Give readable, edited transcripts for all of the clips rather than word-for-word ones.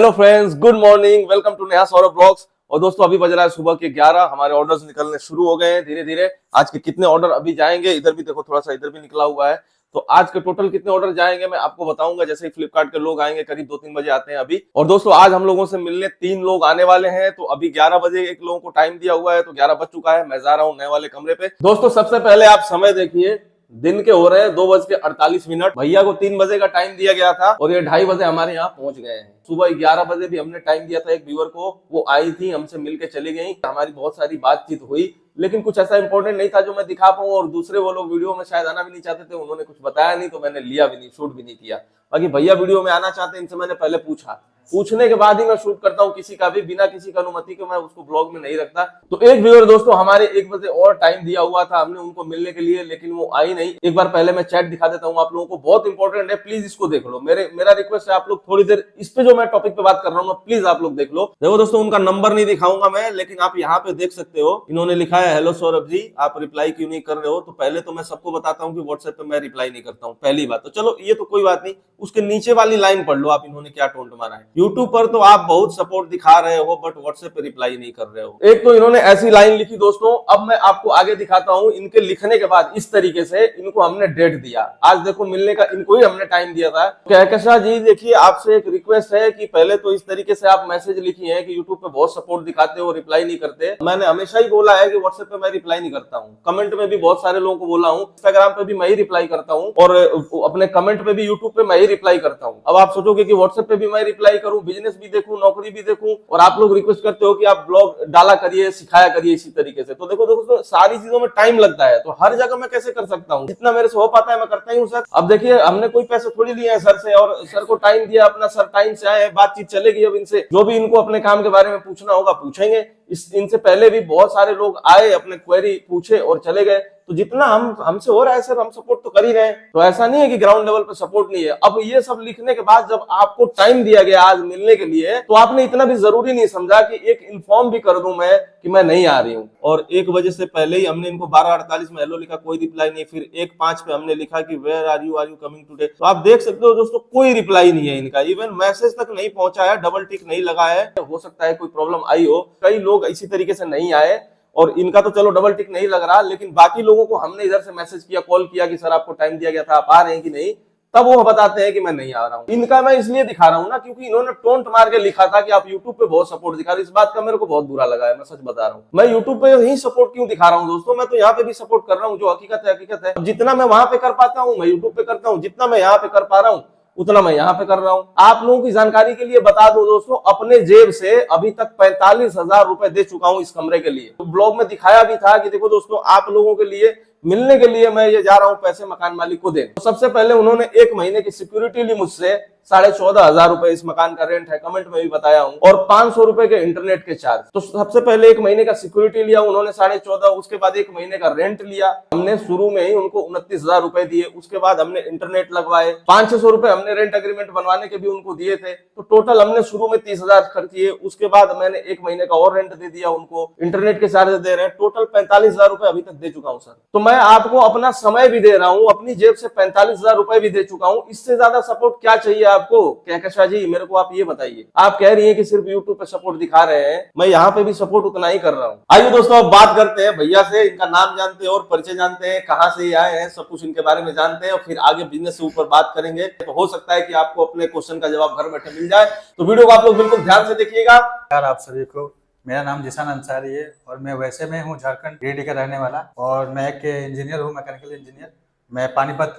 Hello friends, good morning, welcome to Neha Saurabh blogs. और दोस्तों अभी बज रहा है सुबह के 11। हमारे ऑर्डर्स निकलने शुरू हो गए हैं धीरे धीरे। आज के कितने ऑर्डर अभी जाएंगे, इधर भी देखो, थोड़ा सा इधर भी निकला हुआ है। तो आज के टोटल कितने ऑर्डर जाएंगे मैं आपको बताऊंगा। जैसे ही फ्लिपकार्ट के लोग आएंगे, करीब 2-3 बजे आते हैं अभी। और दोस्तों आज हम लोगों से मिलने 3 लोग आने वाले हैं। तो अभी 11 बजे एक लोगों को टाइम दिया हुआ है, तो 11 बज चुका है। मैं जा रहा हूँ नए वाले कमरे पे। दोस्तों सबसे पहले आप समय देखिए, दिन के हो रहे हैं 2:48। भैया को 3 बजे का टाइम दिया गया था और ये 2:30 बजे हमारे यहाँ पहुंच गए हैं। सुबह 11 बजे भी हमने टाइम दिया था एक व्यूअर को, वो आई थी, हमसे मिलके चली गई। हमारी बहुत सारी बातचीत हुई, लेकिन कुछ ऐसा इंपॉर्टेंट नहीं था जो मैं दिखा पाऊं। और दूसरे वो लोग वीडियो में शायद आना भी नहीं चाहते थे, उन्होंने कुछ बताया नहीं, तो मैंने लिया भी नहीं, शूट भी नहीं किया। बाकी भैया वीडियो में आना चाहते हैं, इनसे मैंने पहले पूछा, पूछने के बाद ही मैं शूट करता हूं। किसी का भी बिना किसी का अनुमति के मैं उसको ब्लॉग में नहीं रखता। तो एक व्यूअर दोस्तों हमारे 1 बजे और टाइम दिया हुआ था हमने उनको मिलने के लिए, लेकिन वो आई नहीं। एक बार पहले मैं चैट दिखा देता हूं आप लोगों को, बहुत इंपॉर्टेंट है, प्लीज इसको देख लो। मेरा रिक्वेस्ट है, आप लोग थोड़ी देर इस पे जो मैं टॉपिक पे बात कर रहा हूँ प्लीज आप लोग देख लो। देखो दोस्तों, उनका नंबर नहीं दिखाऊंगा मैं, लेकिन आप यहाँ पे देख सकते हो, इन्होंने लिखा है, हेलो सौरभ जी, आप रिप्लाई क्यों नहीं कर रहे हो। तो पहले तो मैं सबको बताता हूँ कि व्हाट्सएप पे मैं रिप्लाई नहीं करता हूँ, पहली बात। तो चलो ये तो कोई बात नहीं, उसके नीचे वाली लाइन पढ़ लो आप, इन्होंने क्या टोंट मारा है। यूट्यूब पर तो आप बहुत सपोर्ट दिखा रहे हो, बट व्हाट्सएप पे रिप्लाई नहीं कर रहे हो। एक तो इन्होंने ऐसी लाइन लिखी दोस्तों, अब मैं आपको आगे दिखाता हूं। इनके लिखने के बाद इस तरीके से इनको हमने डेट दिया, आज देखो मिलने का इनको ही हमने टाइम दिया था। कहकशा जी देखिए, आपसे एक रिक्वेस्ट है कि पहले तो इस तरीके से आप मैसेज लिखी है कि यूट्यूब पे बहुत सपोर्ट दिखाते हो, रिप्लाई नहीं करते। मैंने हमेशा ही बोला है कि व्हाट्सएप पे मैं रिप्लाई नहीं करता हूँ। कमेंट में भी बहुत सारे लोगों को बोला हूँ, इंस्टाग्राम पे भी मैं ही रिप्लाई करता हूँ, और अपने कमेंट पे भी यूट्यूब पे मैं ही रिप्लाई करता हूँ। अब आप सोचोगे कि व्हाट्सएप पे भी मैं रिप्लाई करूँ, बिजनेस भी देखूं, नौकरी भी देखूं, और आप लोग रिक्वेस्ट करते हो कि आप ब्लॉग डाला करिए, सिखाया करिए इसी तरीके से। तो देखो दोस्तों, सारी चीजों में टाइम लगता है, तो हर जगह मैं कैसे कर सकता हूँ। जितना मेरे से हो पाता है मैं करता ही हूँ सर। अब देखिए, हमने कोई पैसे थोड़ी लिए हैं सर से, और सर को टाइम दिया अपना, सर टाइम से आए, बातचीत चलेगी। अब इनसे जो भी इनको अपने काम के बारे में पूछना होगा पूछेंगे। इनसे पहले भी बहुत सारे लोग आए, अपने क्वेरी पूछे और चले गए। तो जितना हमसे हो रहा है सर, हम सपोर्ट तो कर ही रहे हैं। तो ऐसा नहीं है कि ग्राउंड लेवल पे सपोर्ट नहीं है। अब ये सब लिखने के बाद जब आपको टाइम दिया गया आज मिलने के लिए, तो आपने इतना भी जरूरी नहीं समझा कि एक इन्फॉर्म भी कर दूं मैं कि मैं नहीं आ रही हूँ। और 1 बजे से पहले ही हमने इनको 12:48 में हेलो लिखा, कोई रिप्लाई नहीं। फिर 1:05 पे हमने लिखा कि where are you coming today. तो आप देख सकते हो दोस्तों, कोई रिप्लाई नहीं है इनका, इवन मैसेज तक नहीं पहुंचा है, डबल टिक नहीं लगा है। हो सकता है कोई प्रॉब्लम आई हो, कई लोग इसी तरीके से नहीं आए, और इनका तो चलो डबल टिक नहीं लग रहा, लेकिन बाकी लोगों को हमने इधर से मैसेज किया, कॉल किया कि सर आपको टाइम दिया गया था, आप आ रहे हैं कि नहीं, तब वो बताते हैं कि मैं नहीं आ रहा हूं। इनका मैं इसलिए दिखा रहा हूं ना, क्योंकि इन्होंने टोंट मार के लिखा था कि आप यूट्यूब पे बहुत सपोर्ट दिखा रहे हो। इस बात का मेरे को बहुत बुरा लगा है, मैं सच बता रहा हूं। मैं यूट्यूब पे ही सपोर्ट क्यों दिखा रहा हूं दोस्तों, मैं तो यहाँ पे भी सपोर्ट कर रहा हूँ। जो हकीकत है हकीकत है। जितना मैं वहां पे कर पाता हूँ मैं यूट्यूब पे करता हूँ, जितना मैं यहाँ पे कर पा रहा हूँ उतना मैं यहाँ पे कर रहा हूँ। आप लोगों की जानकारी के लिए बता दूं दोस्तों, अपने जेब से अभी तक 45,000 रुपए दे चुका हूं इस कमरे के लिए। तो ब्लॉग में दिखाया भी था कि देखो दोस्तों, आप लोगों के लिए मिलने के लिए मैं ये जा रहा हूं पैसे मकान मालिक को देने। तो सबसे पहले उन्होंने 1 महीने की सिक्योरिटी ली मुझसे, 14,500 रुपए इस मकान का रेंट है, कमेंट में भी बताया हूं, और 500 रुपए के इंटरनेट के चार्ज। तो सबसे पहले 1 महीने का सिक्योरिटी लिया उन्होंने 14,500, उसके बाद 1 महीने का रेंट लिया हमने। शुरू में ही उनको 29,000 रुपए दिए, उसके बाद हमने इंटरनेट लगवाए, 500 रुपए हमने रेंट एग्रीमेंट बनवाने के भी उनको दिए थे। तो टोटल हमने शुरू में 30,000 खर्च किए, उसके बाद मैंने 1 महीने का और रेंट दे दिया उनको, इंटरनेट के चार्ज दे रहे हैं, टोटल 45,000 रुपए अभी तक दे चुका हूं सर। तो मैं आपको अपना समय भी दे रहा हूं, अपनी जेब से 45,000 रुपए भी दे चुका हूं। इससे ज्यादा सपोर्ट क्या चाहिए आपको कहकशा जी, मेरे को आप ये बताइए। आप कह रही हैं कि सिर्फ यूट्यूब पे सपोर्ट दिखा रहे हैं, मैं यहाँ पे भी सपोर्ट उतना ही कर रहा हूँ। आइए दोस्तों, अब बात करते हैं भैया से। इनका नाम जानते हैं और परिचय जानते हैं, कहाँ से ये आए हैं, सब कुछ इनके बारे में जानते हैं, और फिर आगे बिजनेस से ऊपर बात करेंगे। तो हो सकता है कि आपको अपने क्वेश्चन का जवाब घर बैठे मिल जाए। तो वीडियो को आप लोग बिल्कुल ध्यान से देखिएगा। आप सभी को, मेरा नाम जिसान अंसारी है और मैं वैसे में हूँ झारखंड गिरिडीह का रहने वाला, और मैं एक इंजीनियर हूँ, मैकेनिकल इंजीनियर। मैं पानीपत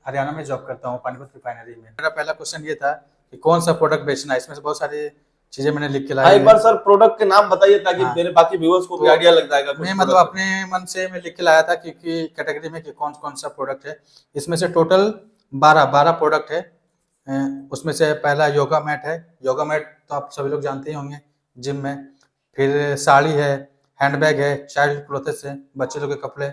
हरियाणा में जॉब करता हूँ, पानीपत रिफाइनरी में। मेरा पहला क्वेश्चन ये था कि कौन सा प्रोडक्ट बेचना है। इसमें से बहुत सारी चीजें मैंने लिख के लाया। एक बार सर प्रोडक्ट के नाम बताइए, ताकि मेरे बाकी व्यूअर्स को भी आइडिया लग जाएगा। मैं मतलब अपने मन से मैं लिख के लाया था कि कैटेगरी में कि कौन कौन सा प्रोडक्ट है। इसमें से टोटल 12 प्रोडक्ट है। उसमें से पहला योगा मैट है। योगा मैट तो आप सभी लोग जानते ही होंगे जिम में। फिर साड़ी है, हैंडबैग है, चाइल्ड क्लोथ्स है, बच्चे लोग के कपड़े,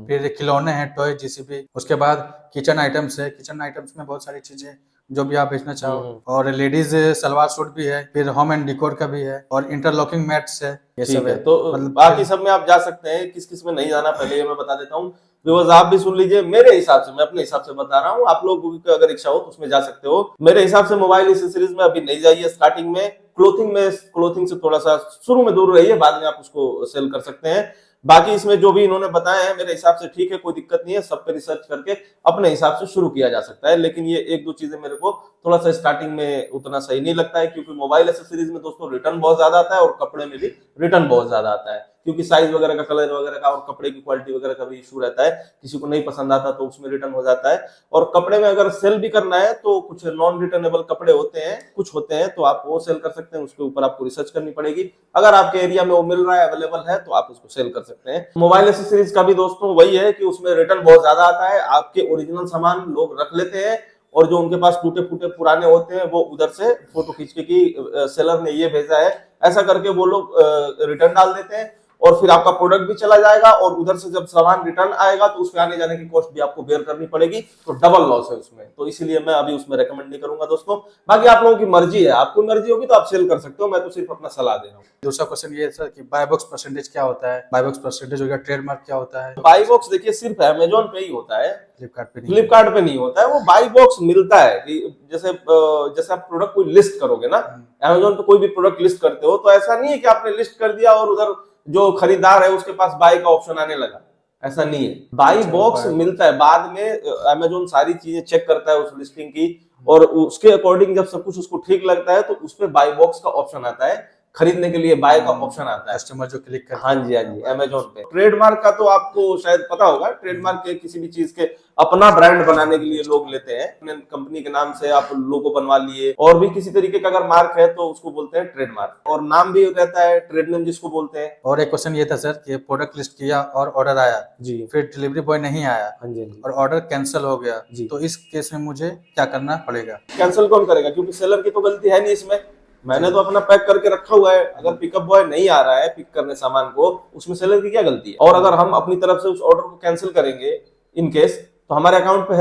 फिर खिलौने हैं, टॉय जीसीबी। उसके बाद किचन आइटम्स है। किचन आइटम्स में बहुत सारी चीजें जो भी आप बेचना चाहो, और लेडीज सलवार सूट भी है, फिर होम एंड डिकोर का भी है, और इंटरलॉकिंग मैट्स है। ये सब है। तो बाकी सब में आप जा सकते हैं, किस किस में नहीं जाना पहले ये मैं बता देता हूँ। बिकॉज आप भी सुन लीजिए, मेरे हिसाब से, मैं अपने हिसाब से बता रहा हूँ, आप लोगों की अगर इच्छा हो तो उसमें जा सकते हो। मेरे हिसाब से मोबाइल एसेसरीज में अभी नहीं जाइए स्टार्टिंग में। क्लोथिंग से थोड़ा सा शुरू में दूर रहिए, बाद में आप उसको सेल कर सकते हैं। बाकी इसमें जो भी इन्होंने बताया है मेरे हिसाब से ठीक है, कोई दिक्कत नहीं है, सब पे रिसर्च करके अपने हिसाब से शुरू किया जा सकता है। लेकिन ये एक दो चीजें मेरे को थोड़ा सा स्टार्टिंग में उतना सही नहीं लगता है, क्योंकि मोबाइल एसेसरीज में दोस्तों रिटर्न बहुत ज्यादा आता है और कपड़े में भी रिटर्न बहुत ज्यादा आता है, क्योंकि साइज वगैरह का, कलर वगैरह का और कपड़े की क्वालिटी वगैरह का भी इशू रहता है। किसी को नहीं पसंद आता तो उसमें रिटर्न हो जाता है। और कपड़े में अगर सेल भी करना है तो कुछ नॉन रिटर्नेबल कपड़े होते हैं, कुछ होते हैं, तो आप वो सेल कर सकते हैं। उसके ऊपर आपको रिसर्च करनी पड़ेगी। अगर आपके एरिया में वो मिल रहा है, अवेलेबल है, तो आप उसको सेल कर सकते हैं। मोबाइल एसेसरीज का भी दोस्तों वही है कि उसमें रिटर्न बहुत ज्यादा आता है। आपके ओरिजिनल सामान लोग रख लेते हैं और जो उनके पास टूटे फूटे पुराने होते हैं वो उधर से फोटो खींच के कि सेलर ने ये भेजा है, ऐसा करके वो लोग रिटर्न डाल देते हैं और फिर आपका प्रोडक्ट भी चला जाएगा और उधर से जब सामान रिटर्न आएगा तो उसमें आने जाने की कॉस्ट भी आपको बेयर करनी पड़ेगी, तो डबल लॉस है उसमें। तो इसीलिए मैं अभी उसमें रेकमेंड नहीं करूंगा दोस्तों। बाकी आप लोगों की मर्जी है, आपको मर्जी होगी तो आप सेल कर सकते हो, मैं तो सिर्फ अपना सलाह दे रहा हूँ। दूसरा क्वेश्चन ये है सर कि बाय बॉक्स परसेंटेज क्या होता है, बाय बॉक्स परसेंटेज हो गया, ट्रेडमार्क क्या होता है? बाई बॉक्स देखिए सिर्फ अमेजोन पे ही होता है, फ्लिपकार्ट पे नहीं। फ्लिपकार्ट पे नहीं होता है। वो बाई बॉक्स मिलता है कि जैसे आप प्रोडक्ट कोई लिस्ट करोगे ना, अमेजोन पे कोई भी प्रोडक्ट लिस्ट करते हो, तो ऐसा नहीं है कि आपने लिस्ट कर दिया और उधर जो खरीदार है उसके पास बाई का ऑप्शन आने लगा, ऐसा नहीं है। बाई बॉक्स मिलता है बाद में, अमेजोन सारी चीजें चेक करता है उस लिस्टिंग की और उसके अकॉर्डिंग जब सब कुछ उसको ठीक लगता है तो उसपे बाई बॉक्स का ऑप्शन आता है, खरीदने के लिए बाय का ऑप्शन आता है, कस्टमर जो क्लिक करता हाँ जी अमेजोन पे। ट्रेडमार्क का तो आपको शायद पता होगा, ट्रेडमार्क के किसी भी चीज के अपना ब्रांड बनाने के लिए लोग लेते हैं, अपने कंपनी के नाम से आप लोगो बनवा लिए, और भी किसी तरीके का अगर मार्क है तो उसको बोलते हैं ट्रेडमार्क, और नाम भी रहता है ट्रेड नेम जिसको बोलते हैं। और एक क्वेश्चन ये था सर कि प्रोडक्ट लिस्ट किया और ऑर्डर आया जी, फिर डिलीवरी बॉय नहीं आया हाँ जी और ऑर्डर कैंसिल हो गया जी, तो इस केस में मुझे क्या करना पड़ेगा? कैंसिल कौन करेगा, क्योंकि सेलर की तो गलती है नहीं इसमें, मैंने तो अपना पैक करके रखा हुआ है। अगर पिकअप बॉय नहीं आ रहा है पिक करने सामान को, उसमें सेलर की क्या गलती है? और अगर हम अपनी तरफ से उस ऑर्डर को कैंसिल करेंगे इन केस, तो हमारे अकाउंट पे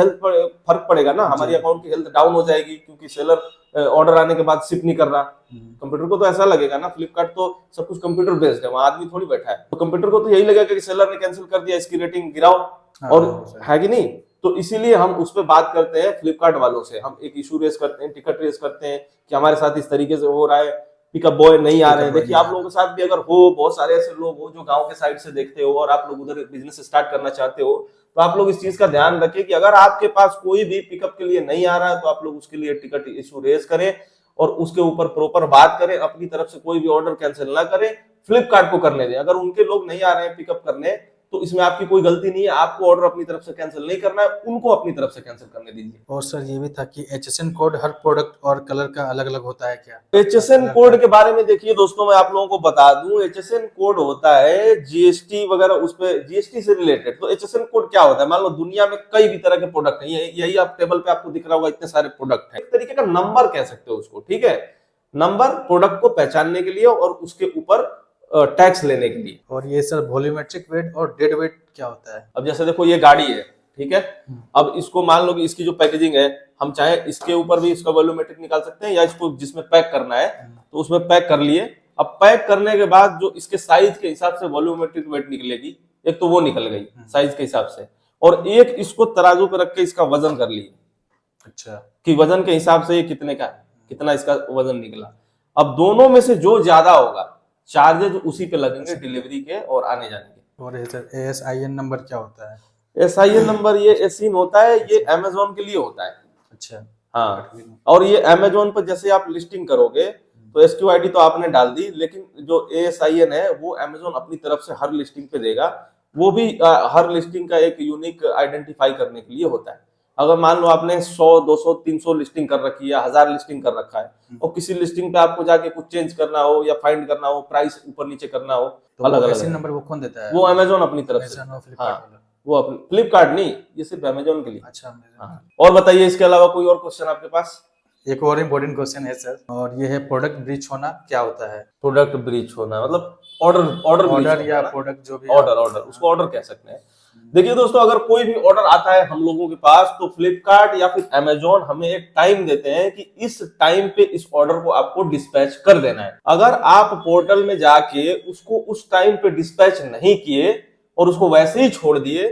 फर्क पड़ेगा ना, हमारी अकाउंट की हेल्थ डाउन हो जाएगी, क्योंकि सेलर ऑर्डर आने के बाद शिप नहीं कर रहा। कंप्यूटर को तो ऐसा लगेगा ना, फ्लिपकार्ट तो सब कुछ कंप्यूटर बेस्ड है, वहां आदमी थोड़ी बैठा है, तो कंप्यूटर को तो यही लगेगा कि सेलर ने कैंसिल कर दिया, इसकी रेटिंग गिराओ, और है कि नहीं? तो इसीलिए हम उस पर बात करते हैं फ्लिपकार्ट वालों से, हम एक इशू रेस करते हैं, टिकट रेस करते हैं कि हमारे साथ इस तरीके से हो रहा है, पिकअप बॉय नहीं आ रहे हैं। देखिए आप लोगों के साथ भी अगर हो, बहुत सारे ऐसे लोग हो जो गांव के साइड से देखते हो और आप लोग उधर बिजनेस स्टार्ट करना चाहते हो, तो आप लोग इस चीज का ध्यान रखें कि अगर आपके पास कोई भी पिकअप के लिए नहीं आ रहा है तो आप लोग उसके लिए टिकट इशू रेस करें और उसके ऊपर प्रॉपर बात करें, अपनी तरफ से कोई भी ऑर्डर कैंसिल ना करें, फ्लिपकार्ट को करने दें। अगर उनके लोग नहीं आ रहे हैं पिकअप करने तो इसमें आपकी कोई गलती नहीं है, आपको ऑर्डर अपनी तरफ से कैंसिल नहीं करना है, उनको अपनी तरफ से कैंसिल करने दीजिए। और सर ये भी था कि HSN कोड हर प्रोडक्ट और कलर का अलग अलग होता है क्या? HSN कोड के बारे में देखिए दोस्तों, मैं आप लोगों को बता दूं, HSN कोड होता है जीएसटी वगैरह, उस पे जीएसटी से रिलेटेड। तो HSN कोड क्या होता है? मान लो दुनिया में कई भी तरह के प्रोडक्ट हैं, यही आप टेबल पे आपको दिख रहा होगा, इतने सारे प्रोडक्ट हैं, एक तरीके का नंबर कह सकते हो उसको, ठीक है? नंबर प्रोडक्ट को पहचानने के लिए और उसके ऊपर टैक्स लेने के लिए। और ये सर वॉल्यूमेट्रिक वेट और डेड वेट क्या होता है? अब जैसे देखो ये गाड़ी है, ठीक है, अब इसको मान लो कि इसकी जो पैकेजिंग है, हम चाहे इसके ऊपर भी इसका वॉल्यूमेट्रिक निकाल सकते हैं, या इसको जिसमें पैक करना है तो उसमें पैक कर लिए। अब पैक करने के बाद जो इसके साइज के हिसाब से वॉल्यूमेट्रिक वेट निकलेगी, एक तो वो निकल गई साइज के हिसाब से, और एक इसको तराजू पे रख के इसका वजन कर लिए, अच्छा, कि वजन के हिसाब से ये कितने का, कितना इसका वजन निकला। अब दोनों में से जो ज्यादा होगा चार्जेज उसी पे लगेंगे, डिलीवरी के और आने जाने के। और सर ASIN नंबर क्या होता है? SIN नंबर ये एसिन होता है, ये अमेजोन के लिए होता है। अच्छा, हाँ, और ये अमेजोन पर जैसे आप लिस्टिंग करोगे तो SQID तो आपने डाल दी, लेकिन जो ASIN है वो अमेजोन अपनी तरफ से हर लिस्टिंग पे देगा, वो भी हर लिस्टिंग का एक यूनिक आइडेंटिफाई करने के लिए होता है। अगर मान लो आपने 100, 200, 300 लिस्टिंग कर रखी है, 1000 लिस्टिंग कर रखा है, और किसी लिस्टिंग पे आपको जाके कुछ चेंज करना हो या फाइंड करना हो, प्राइस ऊपर नीचे करना हो, तो अलग अलग ASIN नंबर वो कौन देता है? वो अमेजोन अपनी तरफ से। Amazon और Flipkart हाँ, वाला? वो अपनी, फ्लिपकार्ट नहीं, ये सिर्फ अमेजोन के लिए। अच्छा, Amazon। हाँ। और बताइए इसके अलावा कोई और क्वेश्चन आपके पास? एक और इम्पोर्टेंट क्वेश्चन है सर, और ये है प्रोडक्ट ब्रीच होना क्या होता है? प्रोडक्ट ब्रीच होना मतलब ऑर्डर या प्रोडक्ट जो भी ऑर्डर उसको ऑर्डर कह सकते हैं। देखिए दोस्तों, अगर कोई भी ऑर्डर आता है हम लोगों के पास, तो फ्लिपकार्ट या फिर अमेजोन हमें एक टाइम देते हैं कि इस टाइम पे इस ऑर्डर को आपको डिस्पैच कर देना है। अगर आप पोर्टल में जाके उसको उस टाइम पे डिस्पैच नहीं किए और उसको वैसे ही छोड़ दिए,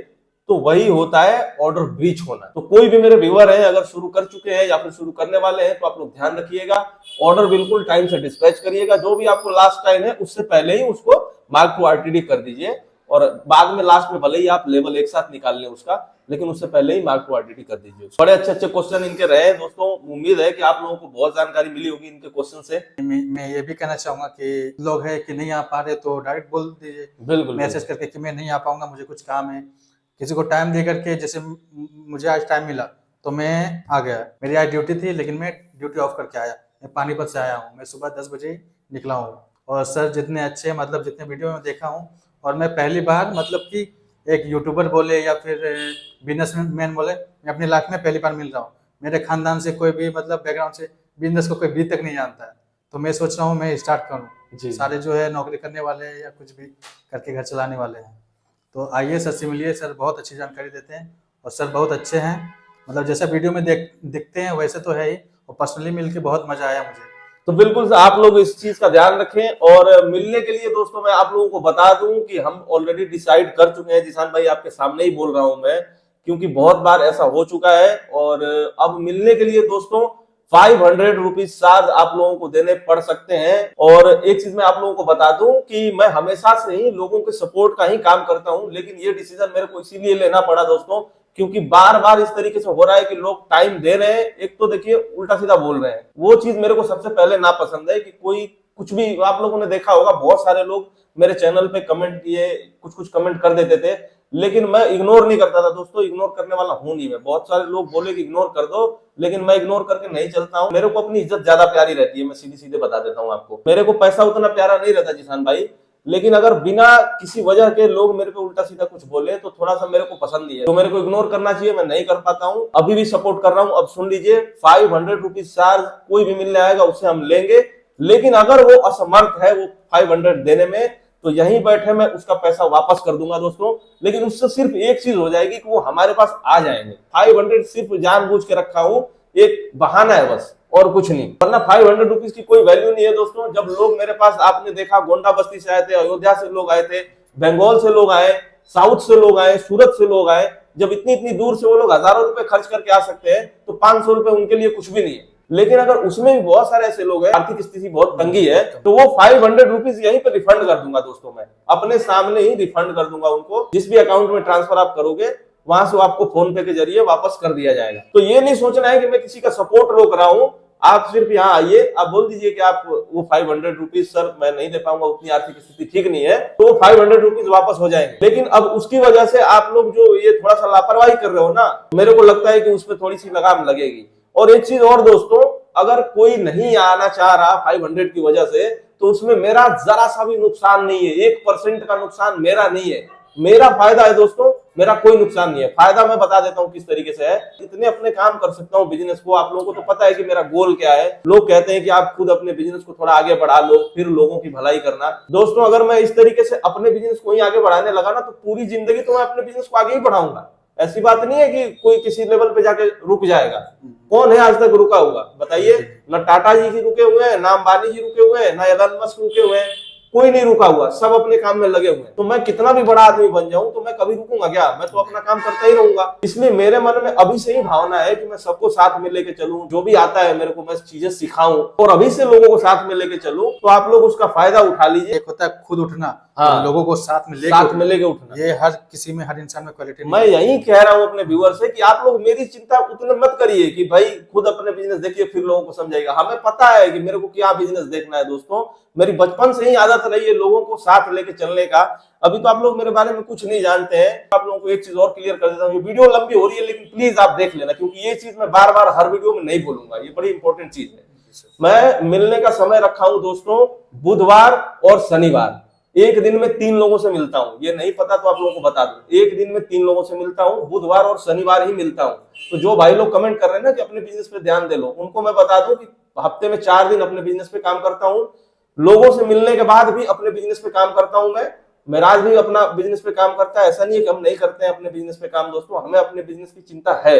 तो वही होता है ऑर्डर ब्रीच होना। तो कोई भी मेरे व्यूअर है अगर शुरू कर चुके हैं या फिर शुरू करने वाले हैं तो आप लोग ध्यान रखिएगा, ऑर्डर बिल्कुल टाइम से डिस्पैच करिएगा। जो भी आपको लास्ट टाइम है उससे पहले ही उसको मार्क टू आरटीडी कर दीजिए, और बाद में लास्ट में भले ही आप लेवल एक साथ निकाल लें उसका, लेकिन उससे पहले ही मार्क टू आरटीडी कर दीजिए। बड़े अच्छे अच्छे क्वेश्चन इनके रहे हैं दोस्तों, उम्मीद है कि आप लोगों को बहुत जानकारी मिली होगी इनके क्वेश्चन से। मैं ये भी कहना चाहूंगा कि लोग है कि नहीं आ पा रहे तो डायरेक्ट बोल दीजिए, बिल्कुल मैसेज करके कि मैं नहीं आ पाऊंगा, मुझे कुछ काम है। किसी को टाइम दे करके, जैसे मुझे आज टाइम मिला तो मैं आ गया, मेरी आज ड्यूटी थी लेकिन मैं ड्यूटी ऑफ करके आया। मैं पानीपत से आया हूँ, मैं सुबह 10 बजे निकला हूँ। और सर जितने अच्छे, मतलब जितने वीडियो में देखा हूँ, और मैं पहली बार मतलब कि एक यूट्यूबर बोले या फिर बिजनेसमैन बोले, मैं अपनी लाइफ में पहली बार मिल रहा हूँ। मेरे खानदान से कोई भी मतलब बैकग्राउंड से बिजनेस को कोई भी तक नहीं जानता है, तो मैं सोच रहा हूँ मैं स्टार्ट करूँ। सारे जो है नौकरी करने वाले हैं या कुछ भी करके घर चलाने वाले हैं। तो आइए सर से मिलिए, सर बहुत अच्छी जानकारी देते हैं और सर बहुत अच्छे हैं। मतलब जैसा वीडियो में दिखते हैं वैसे तो है ही, और पर्सनली मिलके बहुत मजा आया मुझे। तो बिल्कुल आप लोग इस चीज का ध्यान रखें। और मिलने के लिए दोस्तों मैं आप लोगों को बता दूं कि हम ऑलरेडी डिसाइड कर चुके हैं, जिसान भाई आपके सामने ही बोल रहा हूं मैं, क्योंकि बहुत बार ऐसा हो चुका है। और अब मिलने के लिए दोस्तों 500 रुपीज चार्ज आप लोगों को देने पड़ सकते हैं। और एक चीज मैं आप लोगों को बता दूं कि मैं हमेशा से ही लोगों के सपोर्ट का ही काम करता हूं, लेकिन ये डिसीजन मेरे को इसीलिए लेना पड़ा दोस्तों क्योंकि बार बार इस तरीके से हो रहा है कि लोग टाइम दे रहे हैं, एक तो देखिए उल्टा सीधा बोल रहे हैं। वो चीज मेरे को सबसे पहले ना पसंद है कि कोई कुछ भी, आप लोगों ने देखा होगा बहुत सारे लोग मेरे चैनल पे कमेंट किए, कुछ कमेंट कर देते थे, लेकिन मैं इग्नोर नहीं करता था दोस्तों। इग्नोर करने वाला हूं नहीं मैं। बहुत सारे लोग बोले कि इग्नोर कर दो, लेकिन मैं इग्नोर करके नहीं चलता हूं। मेरे को अपनी इज्जत ज्यादा प्यारी रहती है, मैं सीधी सीधे बता देता हूं आपको। मेरे को पैसा उतना प्यारा नहीं रहता जिसान भाई, लेकिन अगर बिना किसी वजह के लोग मेरे पे उल्टा सीधा कुछ बोले तो थोड़ा सा मेरे को पसंद नहीं है। तो मेरे को इग्नोर करना चाहिए, मैं नहीं कर पाता हूं। अभी भी सपोर्ट कर रहा हूं। अब सुन लीजिए, 500 रुपीज चार्ज कोई भी मिलने आएगा उससे हम लेंगे, लेकिन अगर वो असमर्थ है वो 500 देने में तो यहीं बैठे मैं उसका पैसा वापस कर दूंगा दोस्तों। लेकिन उससे सिर्फ एक चीज हो जाएगी कि वो हमारे पास आ जाएंगे। 500 सिर्फ जानबूझ के रखा हूं, एक बहाना है बस, और कुछ नहीं। वरना 500 रुपीज की कोई वैल्यू नहीं है दोस्तों। जब लोग मेरे पास, आपने देखा गोंडा बस्ती से आए थे, अयोध्या से लोग आए थे, बंगाल से लोग आए, साउथ से लोग आए, सूरत से लोग आए। जब इतनी इतनी दूर से वो लोग हजारों रुपए खर्च करके आ सकते हैं तो 500 रुपए उनके लिए कुछ भी नहीं है। लेकिन अगर उसमें भी बहुत सारे ऐसे लोग हैं, आर्थिक स्थिति बहुत तंगी है, तो वो 500 रुपीज यहीं पे रिफंड कर दूंगा दोस्तों। मैं अपने सामने ही रिफंड कर दूंगा उनको। जिस भी अकाउंट में ट्रांसफर आप करोगे वहां से आपको फोन पे के जरिए वापस कर दिया जाएगा। तो ये नहीं सोचना है कि मैं किसी का सपोर्ट रोक रहा हूं। आप सिर्फ यहाँ आइए, आप बोल दीजिए कि आप वो 500 रुपीज सर मैं नहीं दे पाऊंगा, उतनी आर्थिक स्थिति ठीक नहीं है, तो 500 रुपीज वापस हो जाएंगे। लेकिन अब उसकी वजह से आप लोग जो ये थोड़ा सा लापरवाही कर रहे हो ना, मेरे को लगता है कि उसमें थोड़ी सी लगाम लगेगी। और एक चीज और दोस्तों, अगर कोई नहीं आना चाह रहा 500 की वजह से, तो उसमें मेरा जरा सा भी नुकसान नहीं है। 1% का नुकसान मेरा नहीं है, मेरा फायदा है दोस्तों, मेरा कोई नुकसान नहीं है। फायदा मैं बता देता हूं किस तरीके से है। इतने अपने काम कर सकता हूं बिजनेस को। आप लोगों को तो पता है कि मेरा गोल क्या है। लोग कहते हैं कि आप खुद अपने बिजनेस को थोड़ा आगे बढ़ा लो, फिर लोगों की भलाई करना। दोस्तों अगर मैं इस तरीके से अपने बिजनेस को ही आगे बढ़ाने लगा ना, तो पूरी जिंदगी तो मैं अपने बिजनेस को आगे ही बढ़ाऊंगा। ऐसी बात नहीं है कि कोई किसी लेवल पे जाके रुक जाएगा। कौन है आज तक रुका हुआ, बताइए? ना टाटा जी रुके हुए हैं, ना अंबानी जी रुके हुए हैं, ना एलन मस्क रुके हुए हैं। कोई नहीं रुका हुआ, सब अपने काम में लगे हुए हैं। तो मैं कितना भी बड़ा आदमी बन जाऊं तो मैं कभी रुकूंगा क्या? मैं तो अपना काम करता ही रहूंगा। इसलिए मेरे मन में अभी से ही भावना है कि मैं सबको साथ में लेके चलूं। जो भी आता है मेरे को मैं चीजें सिखाऊं और अभी से लोगों को साथ में लेके चलूं। तो आप लोग उसका फायदा उठा लीजिए। एक होता है खुद उठना, हाँ, लोगों को साथ में लेके उठना। ये हर किसी में, हर इंसान में क्वालिटी। मैं यही कह रहा हूं अपने व्यूअर से कि आप लोग मेरी चिंता उतने मत करिए कि भाई खुद अपने बिजनेस देखिए फिर लोगों को समझाएगा। हमें पता है कि मेरे को क्या बिजनेस देखना है दोस्तों। मेरी बचपन से ही आदत रही है लोगों को साथ लेके चलने का। अभी तो आप लोग मेरे बारे में कुछ नहीं जानते हैं। आप लोगों को एक चीज और क्लियर कर देता हूँ, ये वीडियो लंबी हो रही है लेकिन प्लीज आप देख लेना, क्योंकि ये चीज मैं बार बार हर वीडियो में नहीं बोलूंगा। ये बड़ी इंपॉर्टेंट चीज है। मैं मिलने का समय रखा हूं दोस्तों बुधवार और शनिवार। एक दिन में 3 लोगों से मिलता हूं। ये नहीं पता तो आप लोगों को बता दूं, एक दिन में 3 लोगों से मिलता हूं, बुधवार और शनिवार ही मिलता हूं। तो जो भाई लोग कमेंट कर रहे हैं ना कि अपने बिजनेस पे ध्यान दे लो, उनको मैं बता दूं कि हफ्ते में 4 दिन अपने बिजनेस पे काम करता हूं। लोगों से मिलने के बाद भी अपने बिजनेस पे काम करता हूं। मैं राज भी अपना बिजनेस पे काम करता है। ऐसा नहीं है कि हम नहीं करते हैं अपने बिजनेस पे काम दोस्तों, हमें अपने बिजनेस की चिंता है।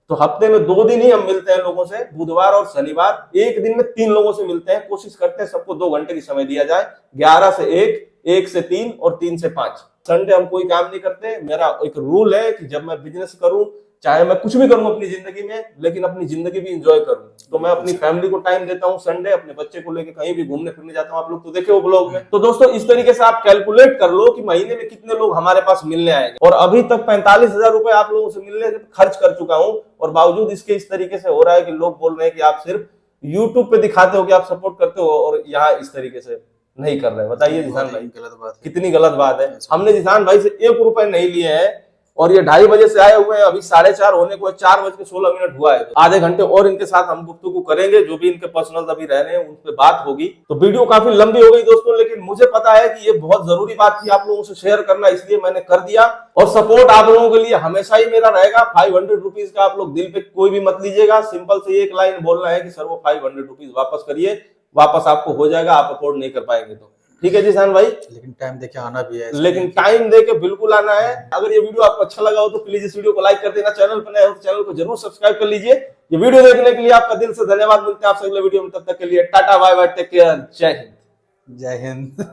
तो हफ्ते में 2 दिन ही हम मिलते हैं लोगों से, बुधवार और शनिवार। एक दिन में 3 लोगों से मिलते हैं। कोशिश करते हैं सबको 2 घंटे की समय दिया जाए, 11 से 1, 1 से 3 और 3 से 5। संडे हम कोई काम नहीं करते। मेरा एक रूल है कि जब मैं बिजनेस करूं, चाहे मैं कुछ भी करूं अपनी जिंदगी में, लेकिन अपनी जिंदगी भी इंजॉय करूं। तो मैं अपनी फैमिली को टाइम देता हूं, संडे अपने बच्चे को लेके कहीं भी घूमने फिरने जाता हूं। आप लोग तो देखे हो ब्लॉग में। तो दोस्तों इस तरीके से आप कैलकुलेट कर लो कि महीने में कितने लोग हमारे पास मिलने आएंगे। और अभी तक 45,000 रुपए आप लोगों से मिलने खर्च कर चुका हूं, और बावजूद इसके इस तरीके से हो रहा है कि लोग बोल रहे हैं कि आप सिर्फ यूट्यूब पे दिखाते हो कि आप सपोर्ट करते हो, और यहाँ इस तरीके से नहीं कर रहे। बताइए जिशान भाई, गलत बात है। कितनी गलत बात है। हमने जिशान भाई से 1 रुपए नहीं लिए हैं, और ये 2:30 बजे से आए हुए हैं, अभी 4:30 होने को 4:16 हुआ है। आधे घंटे और इनके साथ हम गुफ्तगू करेंगे, जो भी इनके पर्सनल अभी रह रहे हैं उन पे बात होगी। तो वीडियो काफी लंबी हो गई दोस्तों, लेकिन मुझे पता है कि ये बहुत जरूरी बात थी आप लोगों से शेयर करना, इसलिए मैंने कर दिया। और सपोर्ट आप लोगों के लिए हमेशा ही मेरा रहेगा। 500 रुपीज का आप लोग दिल पे कोई भी मत लीजिएगा। सिंपल से एक लाइन बोलना है कि सर वो 500 रुपीज वापस करिए, वापस आपको हो जाएगा, आप अफोर्ड नहीं कर पाएंगे तो। ठीक है जिशान भाई, लेकिन टाइम देके आना भी है। लेकिन टाइम देके बिल्कुल आना है। अगर ये वीडियो आपको अच्छा लगा हो तो प्लीज इस वीडियो को लाइक कर देना। चैनल पर नए हो तो चैनल को जरूर सब्सक्राइब कर लीजिए। ये वीडियो देखने के लिए आपका दिल से धन्यवाद। मिलते हैं आपसे अगले वीडियो में, तब तक के लिए tata bye bye, take care, जय हिंद। जय हिंद।